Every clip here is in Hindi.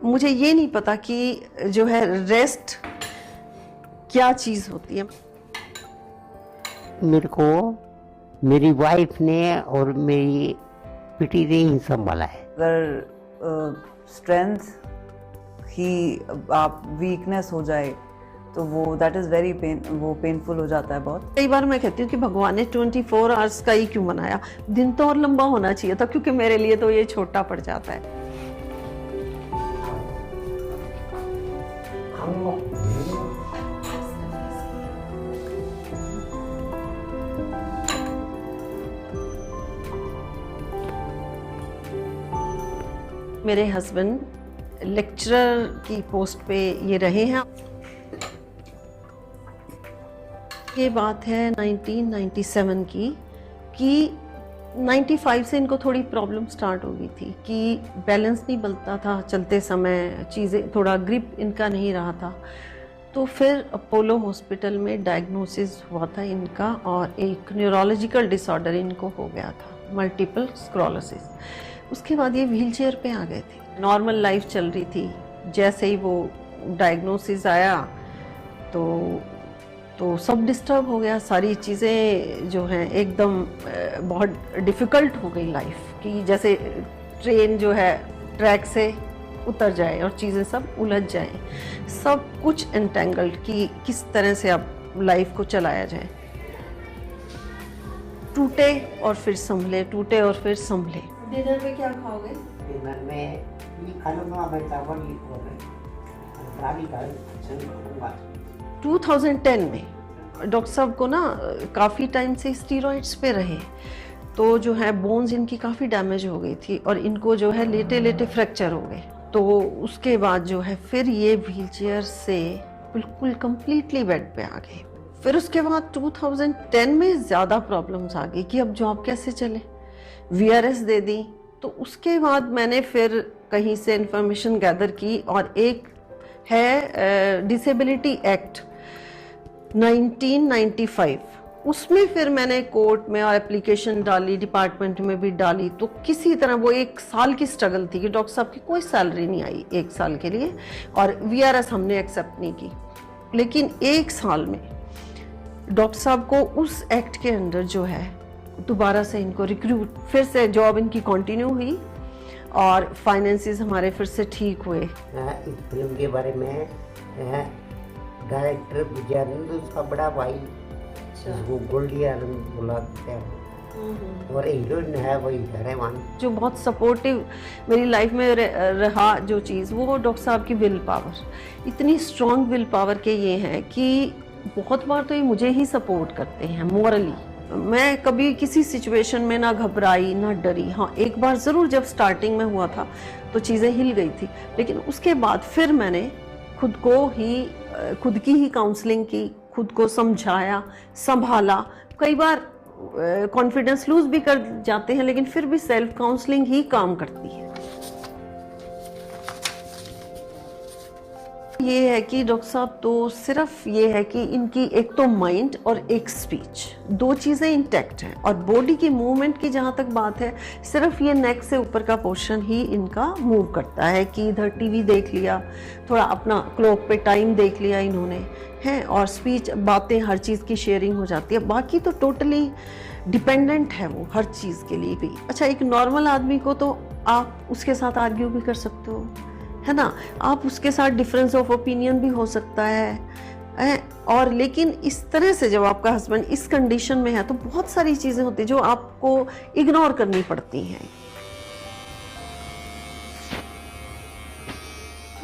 मुझे ये नहीं पता कि जो है रेस्ट क्या चीज़ होती है। मेरे को मेरी वाइफ ने और मेरी बेटी ने ही संभाला है। अगर स्ट्रेंथ ही आप वीकनेस हो जाए तो वो दैट इज़ वेरी पेनफुल हो जाता है बहुत। कई बार मैं कहती हूँ कि भगवान ने 24 आवर्स का ही क्यों बनाया, दिन तो और लंबा होना चाहिए था, क्योंकि मेरे लिए तो ये छोटा पड़ जाता है। मेरे हस्बैंड लेक्चरर की पोस्ट पे ये रहे हैं। ये बात है 1997 की कि 95 से इनको थोड़ी प्रॉब्लम स्टार्ट हो गई थी कि बैलेंस नहीं बनता था चलते समय, चीज़ें थोड़ा ग्रिप इनका नहीं रहा था। तो फिर अपोलो हॉस्पिटल में डायग्नोसिस हुआ था इनका और एक न्यूरोलॉजिकल डिसऑर्डर इनको हो गया था, मल्टीपल स्क्लेरोसिस। उसके बाद ये व्हीलचेयर पे आ गए थे, नॉर्मल लाइफ चल रही थी। जैसे ही वो डायग्नोसिस आया तो सब डिस्टर्ब हो गया, सारी चीज़ें जो हैं एकदम बहुत डिफ़िकल्ट हो गई लाइफ कि जैसे ट्रेन जो है ट्रैक से उतर जाए और चीज़ें सब उलझ जाएं, सब कुछ एंटेंगल्ड कि किस तरह से अब लाइफ को चलाया जाए। टूटे और फिर संभले, टूटे और फिर संभले। डिनर में क्या खाओगे? डिनर में ये खाना मैं चावल और दाल का 2010 में डॉक्टर साहब को ना काफ़ी टाइम से स्टीरॉइड्स पे रहे, तो जो है बोन्स इनकी काफ़ी डैमेज हो गई थी और इनको जो है लेटे लेटे फ्रैक्चर हो गए। तो उसके बाद जो है फिर ये व्हीलचेयर से बिल्कुल कंप्लीटली बेड पे आ गए। फिर उसके बाद 2010 में ज़्यादा प्रॉब्लम्स आ गई कि अब जॉब कैसे चले, वीआरएस दे दी। तो उसके बाद मैंने फिर कहीं से इंफॉर्मेशन गैदर की और एक है डिसेबिलिटी एक्ट 1995, उसमें फिर मैंने कोर्ट में और एप्लीकेशन डाली, डिपार्टमेंट में भी डाली। तो किसी तरह वो 1 साल की स्ट्रगल थी कि डॉक्टर साहब की कोई सैलरी नहीं आई 1 साल के लिए और वीआरएस हमने एक्सेप्ट नहीं की। लेकिन 1 साल में डॉक्टर साहब को उस एक्ट के अंडर जो है दोबारा से इनको रिक्रूट, फिर से जॉब इनकी कंटिन्यू हुई और फाइनेंसेस हमारे फिर से ठीक हुए। इस फिल्म के बारे में डायरेक्टर विजयानंद, उसका बड़ा भाई, जिसको गोल्डी आनंद बुलाते हैं, और हीरोइन है वही धरेवान। जो बहुत सपोर्टिव मेरी लाइफ में रहा जो चीज़, वो डॉक्टर साहब की विल पावर, इतनी स्ट्रॉन्ग विल पावर के ये हैं कि बहुत बार तो ये मुझे ही सपोर्ट करते हैं मॉरली। मैं कभी किसी सिचुएशन में ना घबराई ना डरी। हाँ, एक बार ज़रूर जब स्टार्टिंग में हुआ था तो चीज़ें हिल गई थी, लेकिन उसके बाद फिर मैंने खुद की ही काउंसलिंग की, खुद को समझाया, संभाला। कई बार कॉन्फिडेंस लूज भी कर जाते हैं, लेकिन फिर भी सेल्फ काउंसलिंग ही काम करती है। ये है कि डॉक्टर साहब तो सिर्फ ये है कि इनकी एक तो माइंड और एक स्पीच, 2 चीज़ें इंटैक्ट हैं। और बॉडी की मूवमेंट की जहाँ तक बात है, सिर्फ ये नेक से ऊपर का पोर्शन ही इनका मूव करता है कि इधर टीवी देख लिया, थोड़ा अपना क्लॉक पे टाइम देख लिया इन्होंने, हैं, और स्पीच, बातें, हर चीज़ की शेयरिंग हो जाती है। बाकी तो टोटली डिपेंडेंट है वो हर चीज़ के लिए भी। अच्छा, एक नॉर्मल आदमी को तो आप उसके साथ आर्ग्यू भी कर सकते हो, है ना, आप उसके साथ डिफरेंस ऑफ ओपिनियन भी हो सकता है। और लेकिन इस तरह से जब आपका हस्बैंड इस कंडीशन में है तो बहुत सारी चीज़ें होती हैं जो आपको इग्नोर करनी पड़ती हैं।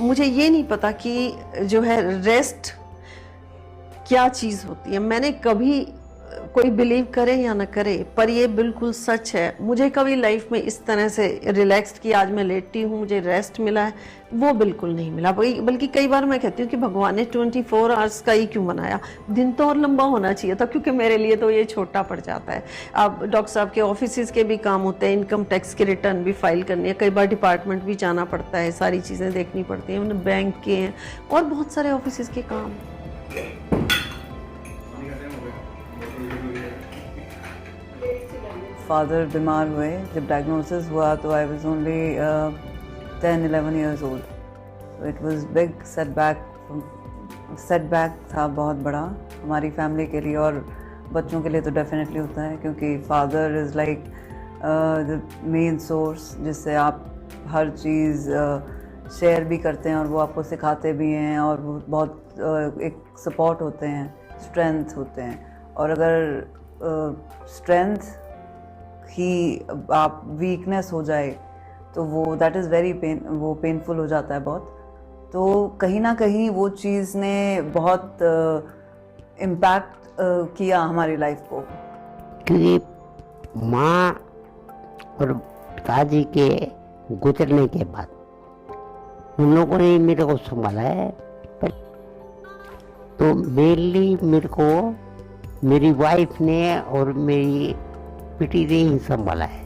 मुझे ये नहीं पता कि जो है रेस्ट क्या चीज़ होती है। मैंने कभी, कोई बिलीव करे या ना करे, पर ये बिल्कुल सच है, मुझे कभी लाइफ में इस तरह से रिलैक्स्ड कि आज मैं लेटी हूँ मुझे रेस्ट मिला है, वो बिल्कुल नहीं मिला। बल्कि कई बार मैं कहती हूँ कि भगवान ने 24 आवर्स का ही क्यों बनाया, दिन तो और लंबा होना चाहिए था, क्योंकि मेरे लिए तो ये छोटा पड़ जाता है। अब डॉक्टर साहब के ऑफिस के भी काम होते हैं, इनकम टैक्स के रिटर्न भी फाइल करनी है, कई बार डिपार्टमेंट भी जाना पड़ता है, सारी चीज़ें देखनी पड़ती हैं, बैंक के हैं और बहुत सारे ऑफिस के काम। फादर बीमार हुए, जब डायग्नोसिस हुआ तो I was only 10-11 years old। So it was big setback था बहुत बड़ा हमारी फैमिली के लिए, और बच्चों के लिए तो डेफिनेटली होता है, क्योंकि father is like the main source जिससे आप हर चीज़ शेयर भी करते हैं और वो आपको सिखाते भी हैं, और वो बहुत एक सपोर्ट होते हैं, स्ट्रेंथ होते हैं। और अगर स्ट्रेंथ ही आप वीकनेस हो जाए तो वो दैट इज़ वेरी पेनफुल हो जाता है बहुत। तो कहीं ना कहीं वो चीज़ ने बहुत इम्पैक्ट किया हमारी लाइफ को, क्योंकि माँ और पिताजी के गुजरने के बाद उन लोगों ने मेरे को संभाला है, तो मेनली मेरे को मेरी वाइफ ने और मेरी बेटी ने ही संभाला है।